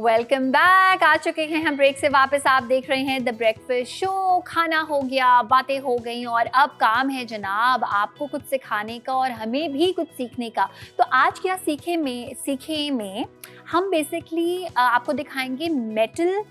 Welcome back. आ चुके हैं हम ब्रेक से वापस। आप देख रहे हैं द ब्रेकफास्ट शो। खाना हो गया, बातें हो गई और अब काम है जनाब आपको कुछ सिखाने का और हमें भी कुछ सीखने का। तो आज क्या सीखे में हम बेसिकली आपको दिखाएंगे मेटल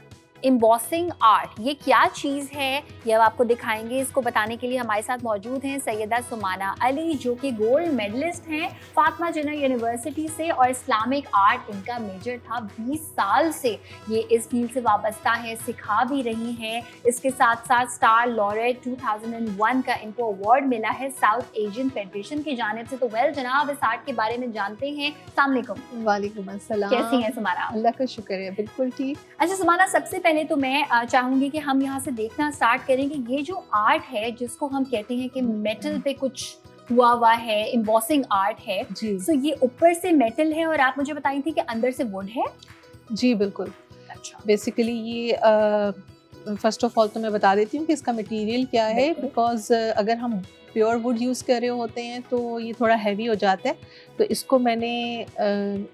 एम्बॉसिंग आर्ट। ये क्या चीज़ है ये अब आपको दिखाएंगे। इसको बताने के लिए हमारे साथ मौजूद हैं सैयदा सुमाना अली, जो कि गोल्ड मेडलिस्ट हैं फातिमा जिन्ना यूनिवर्सिटी से और इस्लामिक आर्ट इनका मेजर था। 20 साल से ये इस फील्ड से वाबस्ता है, सिखा भी रही हैं। इसके साथ साथ स्टार लॉरेट 2001 का इनको अवार्ड मिला है साउथ एशियन फेडरेशन की जानिब से। तो वेल जनाब, इस आर्ट के बारे में जानते हैं। अस्सलाम वालेकुम। वालेकुम अस्सलाम। कैसी हैं सुमाना? अल्लाह का शुक्र है, बिल्कुल ठीक। अच्छा सुमाना, सबसे पहले तो मैं चाहूंगी कि हम यहाँ से देखना स्टार्ट करें कि ये जो आर्ट है जिसको हम कहते हैं कि मेटल पे कुछ हुआ है, एम्बॉसिंग आर्ट है जी। तो ये ऊपर से मेटल है और आप मुझे बताई थी कि अंदर से वुड है। जी बिल्कुल। अच्छा, बेसिकली ये फर्स्ट ऑफ ऑल तो मैं बता देती हूँ कि इसका मटेरियल क्या है, बिकॉज अगर हम प्योर वुड यूज़ कर रहे होते हैं तो ये थोड़ा हैवी हो जाता है। तो इसको मैंने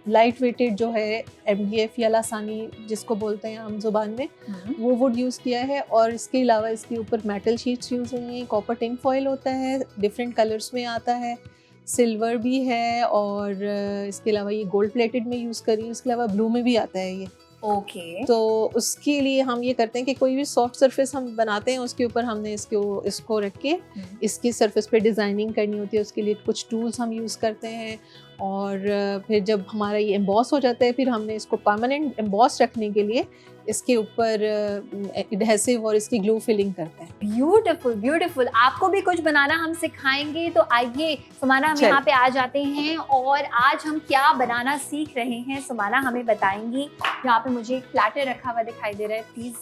लाइट वेटेड जो है MDF या लासानी जिसको बोलते हैं आम जुबान में, वो वुड यूज़ किया है। और इसके अलावा इसके ऊपर मेटल शीट्स यूज़ हुई हैं। कॉपर टिन फॉयल होता है, डिफरेंट कलर्स में आता है, सिल्वर भी है और इसके अलावा ये गोल्ड प्लेटेड में यूज़ करी है। इसके अलावा ब्लू में भी आता है ये। ओके। तो उसके लिए हम ये करते हैं कि कोई भी सॉफ्ट सरफेस हम बनाते हैं उसके ऊपर हमने इसको रख के इसकी सरफेस पे डिज़ाइनिंग करनी होती है। उसके लिए कुछ टूल्स हम यूज़ करते हैं और फिर जब हमारा ये एम्बॉस हो जाता है फिर हमने इसको परमानेंट एम्बॉस रखने के लिए इसके ऊपर एडहेसिव और इसकी ग्लू फिलिंग करते हैं। Beautiful beautiful. आपको भी कुछ बनाना हम सिखाएंगे। तो आइए सुमाना, हम यहाँ पे आ जाते हैं और आज हम क्या बनाना सीख रहे हैं सुमाना हमें बताएंगी। यहाँ पे मुझे एक प्लेटर रखा हुआ दिखाई दे रहा है, प्लीज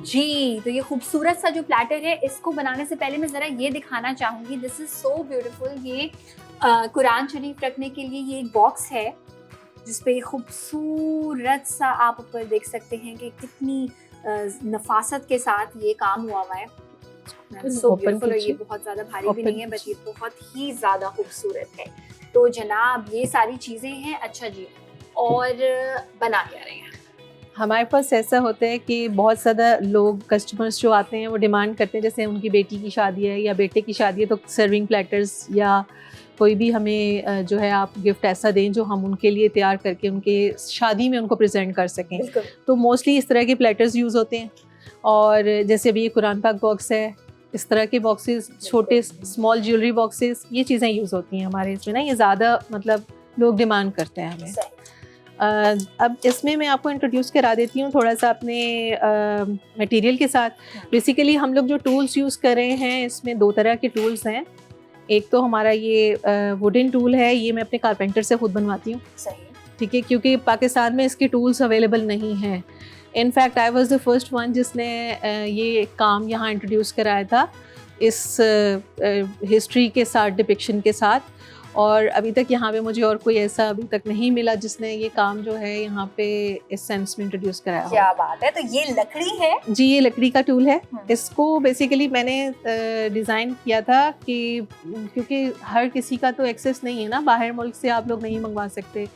जी। तो ये खूबसूरत सा जो प्लेटर है, इसको बनाने से पहले मैं ज़रा ये दिखाना चाहूँगी। This is so beautiful. ये कुरान शरीफ रखने के लिए ये एक बॉक्स है जिसपे खूबसूरत सा आप ऊपर देख सकते हैं कि कितनी नफासत के साथ ये काम हुआ है। So beautiful. और ये बहुत ज़्यादा भारी भी नहीं है, बट ये बहुत ही ज़्यादा खूबसूरत है। तो जनाब ये सारी चीज़ें हैं। अच्छा जी, और बना क्या रहे हैं? हमारे पास ऐसा होता है कि बहुत ज़्यादा लोग कस्टमर्स जो आते हैं वो डिमांड करते हैं, जैसे उनकी बेटी की शादी है या बेटे की शादी है तो सर्विंग प्लेटर्स या कोई भी हमें जो है आप गिफ्ट ऐसा दें जो हम उनके लिए तैयार करके उनके शादी में उनको प्रेजेंट कर सकें। तो मोस्टली इस तरह के प्लेटर्स यूज़ होते हैं। और जैसे अभी ये कुरान पाक बॉक्स है, इस तरह के बॉक्सेस, छोटे स्मॉल ज्वेलरी बॉक्सेस, ये चीज़ें यूज़ होती हैं हमारे इसमें ना। ये ज़्यादा मतलब लोग डिमांड करते हैं हमें। अब इसमें मैं आपको इंट्रोड्यूस करा देती हूँ थोड़ा सा अपने मटेरियल के साथ। बेसिकली हम लोग जो टूल्स यूज़ कर रहे हैं इसमें दो तरह के टूल्स हैं। एक तो हमारा ये वुडन टूल है, ये मैं अपने कारपेंटर से खुद बनवाती हूँ। सही, ठीक है, क्योंकि पाकिस्तान में इसके टूल्स अवेलेबल नहीं हैं। In fact I was the first one जिसने ये काम यहाँ इंट्रोड्यूस कराया था इस हिस्ट्री के साथ, डिपिक्शन के साथ। और अभी तक यहाँ पे मुझे और कोई ऐसा अभी तक नहीं मिला जिसने ये काम जो है यहाँ पे इस सेंस में इंट्रोड्यूस कराया हो। क्या बात है। तो ये लकड़ी है जी, ये लकड़ी का टूल है। इसको बेसिकली मैंने डिज़ाइन किया था कि क्योंकि हर किसी का तो एक्सेस नहीं है ना, बाहर मुल्क से आप लोग नहीं मंगवा सकते।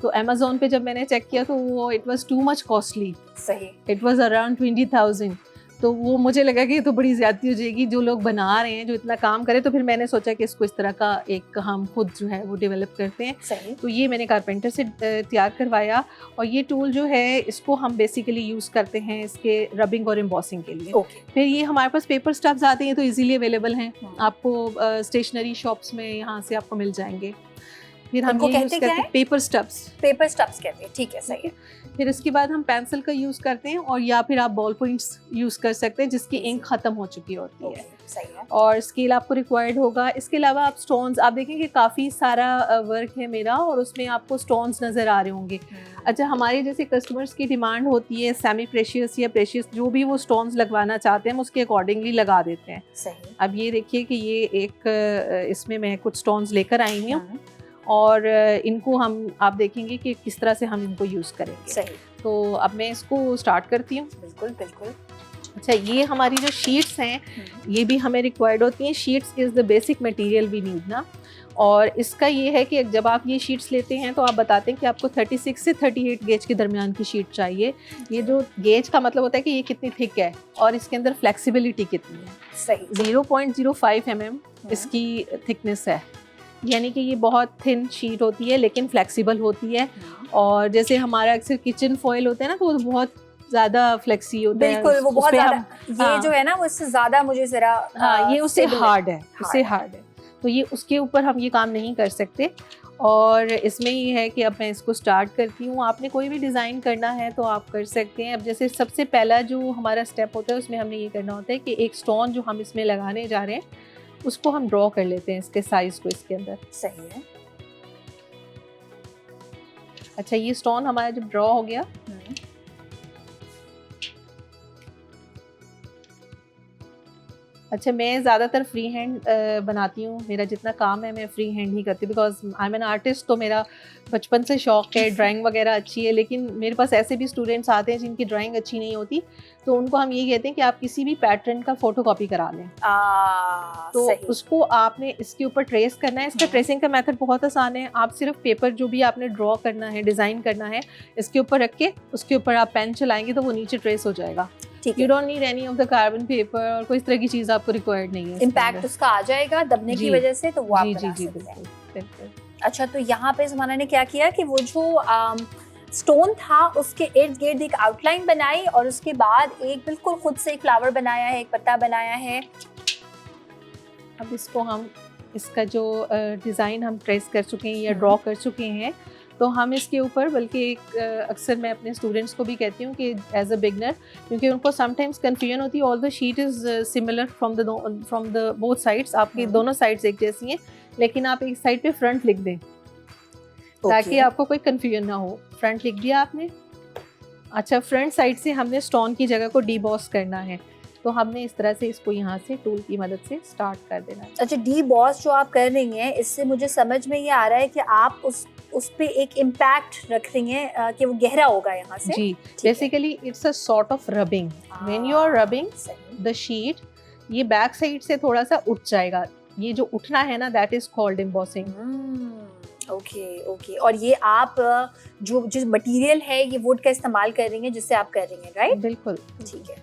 तो अमेज़ॉन पे जब मैंने चेक किया तो वो it was too much costly. सही, इट वाज अराउंड 20,000। तो वो मुझे लगा कि ये तो बड़ी ज़्यादती हो जाएगी, जो लोग बना रहे हैं जो इतना काम करें। तो फिर मैंने सोचा कि इसको इस तरह का एक हम खुद जो है वो डेवलप करते हैं। सही। तो ये मैंने कारपेंटर से तैयार करवाया। और ये टूल जो है इसको हम बेसिकली यूज़ करते हैं इसके रबिंग और एम्बॉसिंग के लिए। फिर ये हमारे पास पेपर स्टफ्स आते हैं तो इजीली अवेलेबल हैं, आपको स्टेशनरी शॉप्स में यहाँ से आपको मिल जाएंगे। फिर हम ये यूज़ करते हैं पेपर स्टफ्स। पेपर स्टफ्स कहते हैं, ठीक है, सही है। फिर इसके बाद हम पेंसिल का यूज़ करते हैं और या फिर आप बॉल पॉइंट्स यूज़ कर सकते हैं जिसकी इंक ख़त्म हो चुकी होती है। सही है। और स्केल आपको रिक्वायर्ड होगा। इसके अलावा आप स्टोन्स, आप देखेंगे काफ़ी सारा वर्क है मेरा और उसमें आपको स्टोन्स नज़र आ रहे होंगे। अच्छा, हमारे जैसे कस्टमर्स की डिमांड होती है सेमी प्रेशियस या प्रेशियस, जो भी वो स्टोन्स लगवाना चाहते हैं हम उसके अकॉर्डिंगली लगा देते हैं। सही। अब अब ये देखिए कि ये एक इसमें मैं कुछ स्टोन्स लेकर आई हूँ और इनको आप देखेंगे कि किस तरह से हम इनको यूज़ करेंगे। सही। तो अब मैं इसको स्टार्ट करती हूँ। बिल्कुल बिल्कुल। अच्छा, ये हमारी जो शीट्स हैं ये भी हमें रिक्वायर्ड होती हैं। Sheets is the basic material we need ना। और इसका ये है कि जब आप ये शीट्स लेते हैं तो आप बताते हैं कि आपको 36 से 38 गेज के दरमियान की शीट चाहिए। ये जो गेज का मतलब होता है कि ये कितनी थिक है और इसके अंदर फ्लेक्सिबिलिटी कितनी है। सही। 0.05 mm इसकी थिकनेस है, यानी कि ये बहुत थिन शीट होती है लेकिन फ्लेक्सिबल होती है। और जैसे हमारा अक्सर किचन फॉयल होता है ना, तो वो बहुत ज़्यादा फ्लेक्सी होता है। बिल्कुल, वो बहुत ज़्यादा, ये हाँ, जो है ना वो इससे ज़्यादा मुझे ज़रा हाँ, ये उससे हार्ड है, उससे हार्ड है, तो ये उसके ऊपर हम ये काम नहीं कर सकते। और इसमें ये है कि अब मैं इसको स्टार्ट करती हूँ। आपने कोई भी डिज़ाइन करना है तो आप कर सकते हैं। अब जैसे सबसे पहला जो हमारा स्टेप होता है उसमें हमने ये करना होता है कि एक स्टोन जो हम इसमें लगाने जा रहे हैं उसको हम ड्रॉ कर लेते हैं, इसके साइज़ को इसके अंदर। सही है। अच्छा, ये स्टोन हमारा जब ड्रॉ हो गया, अच्छा, मैं ज़्यादातर फ्री हैंड बनाती हूँ। मेरा जितना काम है मैं फ्री हैंड ही करती हूँ, because I am an artist. तो मेरा बचपन से शौक है, ड्राइंग वगैरह अच्छी है। लेकिन मेरे पास ऐसे भी स्टूडेंट्स आते हैं जिनकी ड्राइंग अच्छी नहीं होती, तो उनको हम ये कहते हैं कि आप किसी भी पैटर्न का फोटोकॉपी करा लें। तो सही। उसको आपने इसके ऊपर ट्रेस करना है। इसका ट्रेसिंग का मेथड बहुत आसान है। आप सिर्फ पेपर जो भी आपने ड्रॉ करना है, डिज़ाइन करना है, इसके ऊपर रख के उसके ऊपर आप पेन चलाएंगे तो वो नीचे ट्रेस हो जाएगा। You don't need any of the carbon paper और कोई इस तरह की चीज़ आपको रिक्वायर्ड नहीं है। इम्पैक्ट उसका आ जाएगा दबने की वजह से, तो वो आप बना जी, सकते हैं। बिल्कुल। अच्छा, तो यहाँ पे ज़माना ने क्या किया कि वो जो स्टोन था उसके इर्द गिर्द एक आउटलाइन बनाई और उसके बाद एक बिल्कुल खुद से एक फ्लावर बनाया है, एक पत्ता बनाया है। अब इसको हम, इसका जो डिज़ाइन हम ट्रेस कर चुके हैं या ड्रॉ कर चुके हैं, तो हम इसके ऊपर, बल्कि एक अक्सर मैं अपने स्टूडेंट्स को भी कहती हूँ कि एज अ बिगनर, क्योंकि उनको समटाइम्स कन्फ्यूजन होती है, all the sheet is similar from the both sides. आपकी दोनों साइड्स एक जैसी हैं, लेकिन आप एक साइड पे फ्रंट लिख दें ताकि आपको कोई कन्फ्यूजन ना हो। फ्रंट लिख दिया आपने। अच्छा, फ्रंट साइड से हमने स्टोन की जगह को डीबॉस करना है, तो हमने इस तरह से इसको यहाँ से टूल की मदद से स्टार्ट कर देना है। अच्छा, डीबॉस जो आप कर रही हैं, इससे मुझे समझ में ये आ रहा है कि आप उस पे एक इम्पैक्ट रख रही हैं कि वो गहरा होगा यहाँ से। जी, basically it's a sort of rubbing. When you are rubbing the sheet, ये बैक साइड से थोड़ा सा उठ जाएगा। ये जो उठना है ना, that is called embossing. Okay. और ये आप जो मटेरियल है ये वुड का इस्तेमाल कर रही हैं जिससे आप कर रही हैं, राइट? बिल्कुल, ठीक है।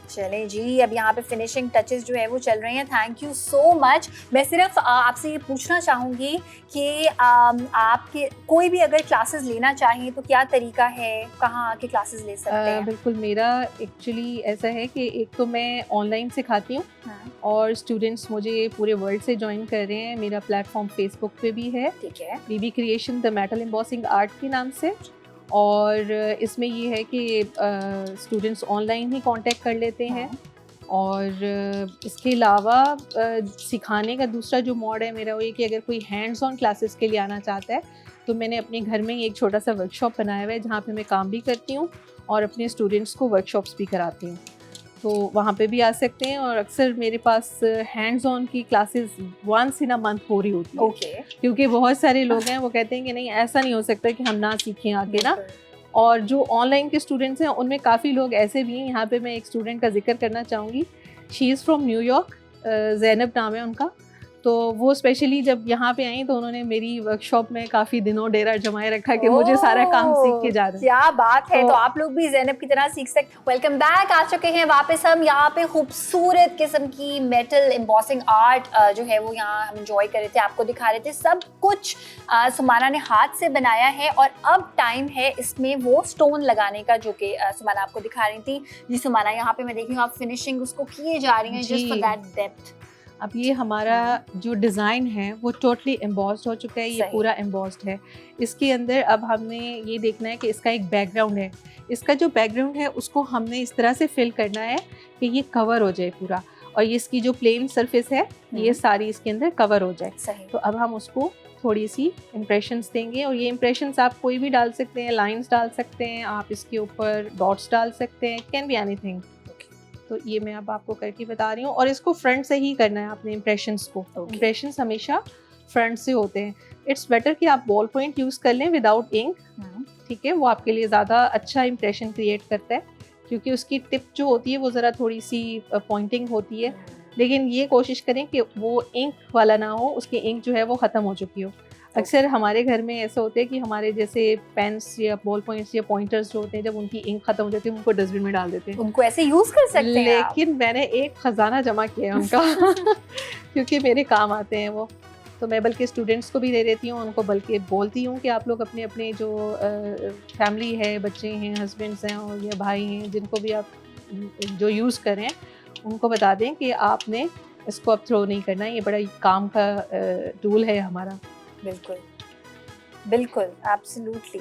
चलें जी, अब यहाँ पे फिनिशिंग टचेस जो है वो चल रहे हैं। Thank you so much. मैं सिर्फ आपसे ये पूछना चाहूँगी कि आपके कोई भी अगर क्लासेस लेना चाहें तो क्या तरीका है, कहाँ आके क्लासेस ले सकते हैं? बिल्कुल, मेरा एक्चुअली ऐसा है कि एक तो मैं ऑनलाइन सिखाती हूँ और स्टूडेंट्स मुझे पूरे वर्ल्ड से ज्वाइन कर रहे हैं। मेरा प्लेटफॉर्म फेसबुक पे भी है, ठीक है, BB creation the metal embossing art के नाम से। और इसमें ये है कि स्टूडेंट्स ऑनलाइन ही कांटेक्ट कर लेते हैं। और इसके अलावा सिखाने का दूसरा जो मोड है मेरा, वो ये कि अगर कोई हैंड्स ऑन क्लासेस के लिए आना चाहता है तो मैंने अपने घर में ही एक छोटा सा वर्कशॉप बनाया हुआ है जहाँ पे मैं काम भी करती हूँ और अपने स्टूडेंट्स को वर्कशॉप्स भी कराती हूँ। तो वहाँ पे भी आ सकते हैं। और अक्सर मेरे पास हैंड्स ऑन की classes once in a month हो रही होती है, क्योंकि बहुत सारे लोग हैं वो कहते हैं कि नहीं, ऐसा नहीं हो सकता कि हम ना सीखें आगे ना। और जो ऑनलाइन के स्टूडेंट्स हैं उनमें काफ़ी लोग ऐसे भी हैं। यहाँ पे मैं एक स्टूडेंट का जिक्र करना चाहूँगी। She is from New York, Zainab नाम है उनका। तो वो स्पेशली जब यहाँ पे आई तो उन्होंने मेरी वर्कशॉप में काफ़ी दिनों डेरा जमाए रखा कि मुझे सारा काम सीख के जा रहा है। क्या बात है। तो आप लोग भी ज़ैनब की तरह सीख सकते हैं। Welcome back. आ चुके हैं वापस हम यहाँ पे। खूबसूरत किस्म की मेटल एम्बॉसिंग आर्ट जो है वो यहाँ हम एंजॉय कर रहे थे, आपको दिखा रहे थे। सब कुछ सुमाना ने हाथ से बनाया है और अब टाइम है इसमें वो स्टोन लगाने का, जो कि सुमाना आपको दिखा रही थी। जी सुमाना, यहाँ पे मैं देख रही हूँ आप फिनिशिंग उसको किए जा रही हैं, जस्ट फॉर दैट डेप्थ। अब ये हमारा जो डिज़ाइन है वो टोटली एम्बॉस्ड हो चुका है। ये पूरा एम्बॉस्ड है। इसके अंदर अब हमने ये देखना है कि इसका एक बैकग्राउंड है। इसका जो बैकग्राउंड है उसको हमने इस तरह से फिल करना है कि ये कवर हो जाए पूरा, और ये इसकी जो प्लेन सरफेस है ये सारी इसके अंदर कवर हो जाए। तो अब हम उसको थोड़ी सी इम्प्रेशंस देंगे, और ये इम्प्रेशंस आप कोई भी डाल सकते हैं, लाइंस डाल सकते हैं, आप इसके ऊपर डॉट्स डाल सकते हैं, कैन बी एनीथिंग। तो ये मैं अब आपको करके बता रही हूँ, और इसको फ्रंट से ही करना है आपने इम्प्रेशंस को। इम्प्रेशंस हमेशा फ्रंट से होते हैं। इट्स बेटर कि आप बॉल पॉइंट यूज़ कर लें विदाउट इंक, ठीक है, वो आपके लिए ज़्यादा अच्छा इम्प्रेशन क्रिएट करता है, क्योंकि उसकी टिप जो होती है वो ज़रा थोड़ी सी पॉइंटिंग होती है, लेकिन ये कोशिश करें कि वो इंक वाला ना हो, उसकी इंक जो है वो ख़त्म हो चुकी हो। अक्सर हमारे घर में ऐसा होता है कि हमारे जैसे पेन्स या बॉल पॉइंट्स या पॉइंटर्स जो होते हैं, जब उनकी इंक ख़त्म हो जाती है उनको डस्टबिन में डाल देते हैं। उनको ऐसे यूज़ कर सकते हैं आप। लेकिन मैंने एक ख़जाना जमा किया है उनका क्योंकि मेरे काम आते हैं वो। तो मैं बल्कि स्टूडेंट्स को भी दे देती हूँ, उनको बल्कि बोलती हूँ कि आप लोग अपने अपने जो फैमिली है, बच्चे हैं, हस्बैंड्स हैं और या भाई हैं, जिनको भी आप जो यूज़ करें उनको बता दें कि आपने इसको अब थ्रो नहीं करना है, ये बड़ा काम का टूल है हमारा। बिल्कुल बिल्कुल, एब्सोल्युटली।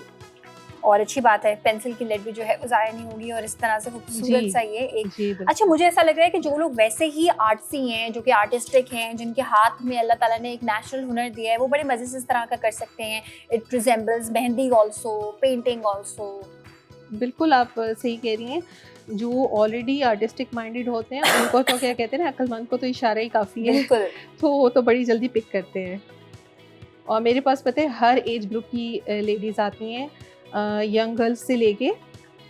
और अच्छी बात है, पेंसिल की लेड भी जो है वो ज़ाया नहीं होगी और इस तरह से खूबसूरत सा ये एक। अच्छा, मुझे ऐसा लग रहा है कि जो लोग वैसे ही आर्टसी हैं, जो कि आर्टिस्टिक हैं, जिनके हाथ में अल्लाह ताला ने एक नेचुरल हुनर दिया है, वो बड़े मज़े से इस तरह का कर सकते हैं। It resembles mehndi also, painting also. बिल्कुल आप सही कह रही हैं। जो ऑलरेडी आर्टिस्टिक माइंडेड होते हैं उनको तो क्या कहते हैं ना, अक्लमंद को तो इशारा ही काफ़ी है, बिल्कुल। तो वो तो बड़ी जल्दी पिक करते हैं। और मेरे पास पता है हर एज ग्रुप की लेडीज़ आती हैं, यंग गर्ल्स से लेके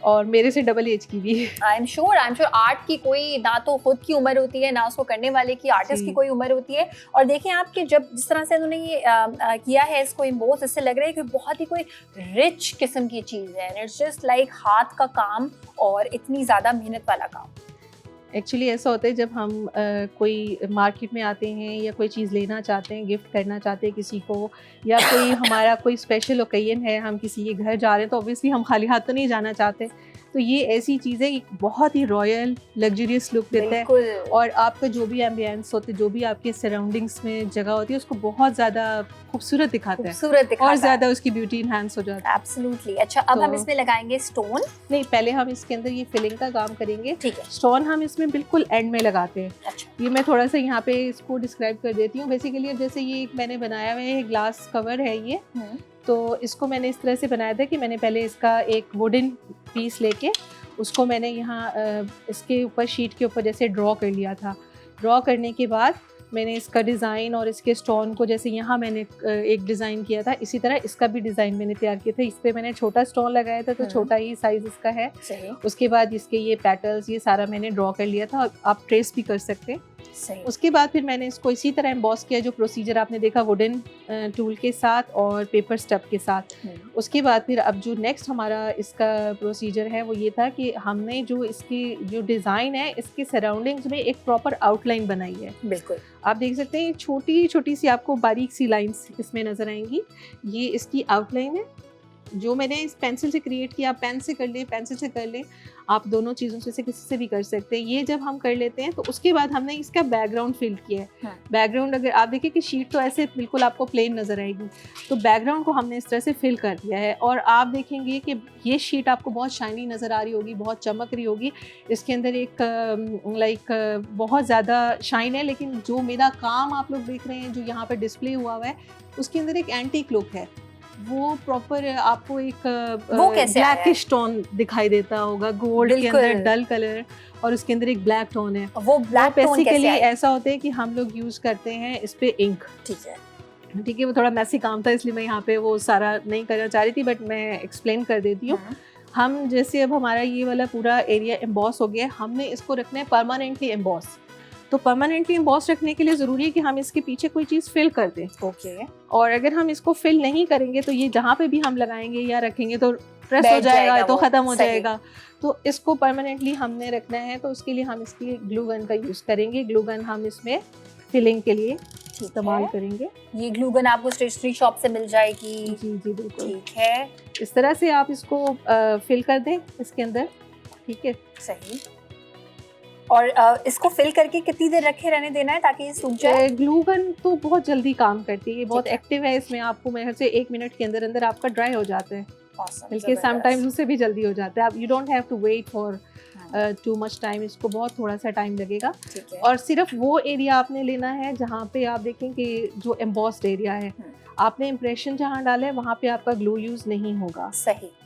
और मेरे से डबल एज की भी। आई एम श्योर आर्ट की कोई ना तो खुद की उम्र होती है, ना उसको करने वाले की, आर्टिस्ट की कोई उम्र होती है। और देखें आपके जब जिस तरह से उन्होंने ये किया है इसको इम्बोस, इससे लग रहा है कि बहुत ही कोई रिच किस्म की चीज़ है। इट्स जस्ट लाइक हाथ का काम और इतनी ज़्यादा मेहनत वाला काम। एक्चुअली ऐसा होता है जब हम कोई मार्केट में आते हैं या कोई चीज़ लेना चाहते हैं, गिफ्ट करना चाहते हैं किसी को, या कोई हमारा कोई स्पेशल ओकेजन है, हम किसी के घर जा रहे हैं, तो ऑब्वियसली हम खाली हाथ तो नहीं जाना चाहते। तो ये ऐसी चीज़ है, बहुत ही रॉयल लग्जरियस लुक देता है और आपका जो भी एम्बियंस होते, जो भी आपके सराउंडिंग्स में जगह होती है, उसको बहुत ज़्यादा खूबसूरत दिखाता है और ज़्यादा उसकी ब्यूटी इनहांस हो जाती है। एब्सोल्युटली। अच्छा, अब हम इसमें लगाएंगे स्टोन। नहीं, पहले हम इसके अंदर ये फिलिंग का काम करेंगे। ठीक है। स्टोन हम इसमें बिल्कुल एंड में लगाते हैं। अच्छा। ये मैं थोड़ा सा यहाँ पे इसको डिस्क्राइब कर देती हूँ। बेसिकली अब जैसे ये मैंने बनाया हुआ है, ग्लास कवर है ये, तो इसको मैंने इस तरह से बनाया था कि मैंने पहले इसका एक वुडन पीस लेके उसको मैंने यहाँ इसके ऊपर शीट के ऊपर जैसे ड्रॉ कर लिया था। ड्रॉ करने के बाद मैंने इसका डिज़ाइन और इसके स्टोन को, जैसे यहाँ मैंने एक डिज़ाइन किया था, इसी तरह इसका भी डिज़ाइन मैंने तैयार किया था। इस पर मैंने छोटा स्टोन लगाया था, तो छोटा ही साइज़ इसका है। उसके बाद इसके ये पेटल्स, ये सारा मैंने ड्रॉ कर लिया था, आप ट्रेस भी कर सकते हैं। उसके बाद फिर मैंने इसको इसी तरह एम्बॉस किया, जो प्रोसीजर आपने देखा वुडन टूल के साथ और पेपर स्टब के साथ। उसके बाद फिर अब जो नेक्स्ट हमारा इसका प्रोसीजर है वो ये था कि हमने जो इसकी जो डिज़ाइन है, इसके सराउंडिंग्स में एक प्रॉपर आउटलाइन बनाई है। बिल्कुल आप देख सकते हैं, छोटी छोटी सी आपको बारीक सी लाइंस इसमें नज़र आएंगी। ये इसकी आउटलाइन है जो मैंने इस पेंसिल से क्रिएट किया। पेन से कर लें, पेंसिल से कर लें, आप दोनों चीज़ों से किसी से भी कर सकते हैं। ये जब हम कर लेते हैं तो उसके बाद हमने इसका बैकग्राउंड फिल किया है। बैकग्राउंड अगर आप देखिए कि शीट तो ऐसे बिल्कुल आपको प्लेन नज़र आएगी, तो बैकग्राउंड को हमने इस तरह से फिल कर दिया है। और आप देखेंगे कि ये शीट आपको बहुत शाइनी नज़र आ रही होगी, बहुत चमक रही होगी। इसके अंदर एक बहुत ज़्यादा शाइन है, लेकिन जो मेरा काम आप लोग देख रहे हैं जो यहाँ पर डिस्प्ले हुआ है, उसके अंदर एक एंटीक लुक है। वो प्रॉपर आपको एक ब्लैकिश टोन दिखाई देता होगा, गोल्ड के अंदर डल कलर और उसके अंदर एक ब्लैक टोन है। वो ब्लैक बेसिकली ऐसा होता है कि हम लोग यूज करते हैं इस पे इंक। ठीक है, वो थोड़ा मैसी काम था, इसलिए मैं यहाँ पे वो सारा नहीं करना चाह रही थी, बट मैं एक्सप्लेन कर देती हूँ। हम जैसे अब हमारा ये वाला पूरा एरिया एम्बॉस हो गया, हमने इसको रखना है परमानेंटली एम्बॉस। तो परमानेंटली एम्बॉस रखने के लिए ज़रूरी है कि हम इसके पीछे कोई चीज़ फिल कर दें। ओके। और अगर हम इसको फिल नहीं करेंगे तो ये जहाँ पे भी हम लगाएंगे या रखेंगे तो प्रेस हो जाएगा, तो ख़त्म हो जाएगा। तो इसको परमानेंटली हमने रखना है, तो उसके लिए हम इसकी ग्लू गन का यूज़ करेंगे। ग्लू गन हम इसमें फिलिंग के लिए इस्तेमाल करेंगे। ये ग्लू गन आपको स्टेशनरी शॉप से मिल जाएगी। जी जी बिल्कुल। ठीक है, इस तरह से आप इसको फिल कर दें इसके अंदर। ठीक है, सही। और इसको फिल करके कितनी देर रखे रहने देना है ताकि ये सूख जाए? ग्लू गन तो बहुत जल्दी काम करती है, ये बहुत एक्टिव है। इसमें आपको मेरे से 1 मिनट के अंदर अंदर आपका ड्राई हो जाता है, बल्कि समटाइम्स उससे भी जल्दी हो जाता है। आप you don't have to wait for too much time, इसको बहुत थोड़ा सा टाइम लगेगा। और सिर्फ वो एरिया आपने लेना है जहाँ पे आप देखें कि जो एम्बॉस्ड एरिया है, आपने इम्प्रेशन जहाँ डाला है वहाँ पे आपका ग्लू यूज नहीं होगा। सही।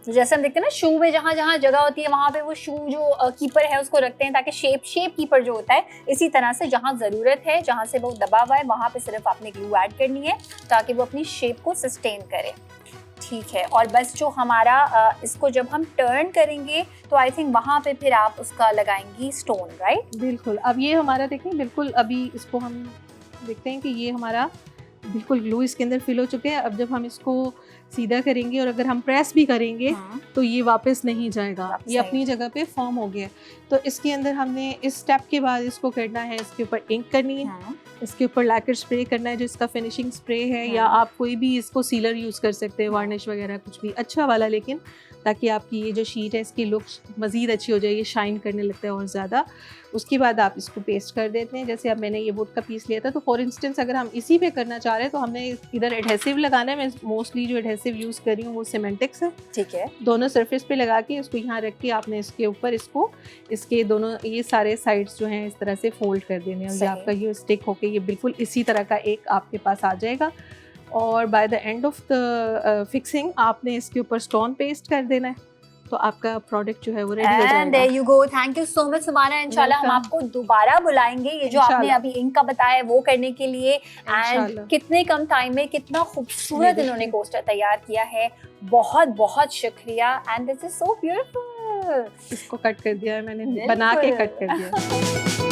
तो जैसे हम देखते हैं ना शू में जहाँ जहाँ जगह होती है वहाँ पे वो शू जो कीपर है उसको रखते हैं, ताकि शेप कीपर जो होता है, इसी तरह से जहाँ ज़रूरत है, जहाँ से वो दबा हुआ है, वहाँ पे सिर्फ आपने ग्लू ऐड करनी है ताकि वो अपनी शेप को सस्टेन करे। ठीक है, और बस जो हमारा इसको जब हम टर्न करेंगे तो आई थिंक वहाँ पे फिर आप उसका लगाएंगी स्टोन, राइट? बिल्कुल। अब ये हमारा देखें, बिल्कुल अभी इसको हम देखते हैं कि ये हमारा बिल्कुल ग्लू इसके अंदर फिल हो चुके हैं। अब जब हम इसको सीधा करेंगे और अगर हम प्रेस भी करेंगे तो ये वापस नहीं जाएगा, ये अपनी जगह पे फॉर्म हो गया। तो इसके अंदर हमने इस स्टेप के बाद इसको करना है, इसके ऊपर इंक करनी है, इसके ऊपर लैकर स्प्रे करना है जो इसका फिनिशिंग स्प्रे है, या आप कोई भी इसको सीलर यूज़ कर सकते हैं, वार्निश वगैरह कुछ भी अच्छा वाला, लेकिन ताकि आपकी ये जो शीट है इसकी लुक मज़ीद अच्छी हो जाए, ये शाइन करने लगता है और ज़्यादा। उसके बाद आप इसको पेस्ट कर देते हैं। जैसे अब मैंने ये वुड का पीस लिया था, तो फॉर इंस्टेंस अगर हम इसी पे करना चाह रहे हैं तो हमने इधर एडहेसिव लगाना है। मैं मोस्टली जो एडहेसिव यूज़ कर रही हूँ वो सिमेंटिक्स है। ठीक है। दोनों सरफेस पे लगा के इसको यहाँ रख के आपने इसके ऊपर इसको इसके दोनों ये सारे साइड्स जो हैं इस तरह से फोल्ड कर देने हैं। ये आपका ये स्टिक होके ये बिल्कुल इसी तरह का एक आपके पास आ जाएगा। और by the end of the fixing आपने इसके ऊपर स्टोन पेस्ट कर देना है, तो आपका प्रोडक्ट जो है वो रेडी हो जाएगा। And there you go. Thank you so much Sumana. इंशाल्लाह हम आपको दोबारा बुलाएंगे ये जो आपने अभी इंक का बताया वो करने के लिए। एंड कितने कम टाइम में कितना खूबसूरत इन्होंने कोस्टर तैयार किया है, बहुत बहुत शुक्रिया। And this is so beautiful. इसको कट कर दिया है मैंने, बना के कट कर दिया।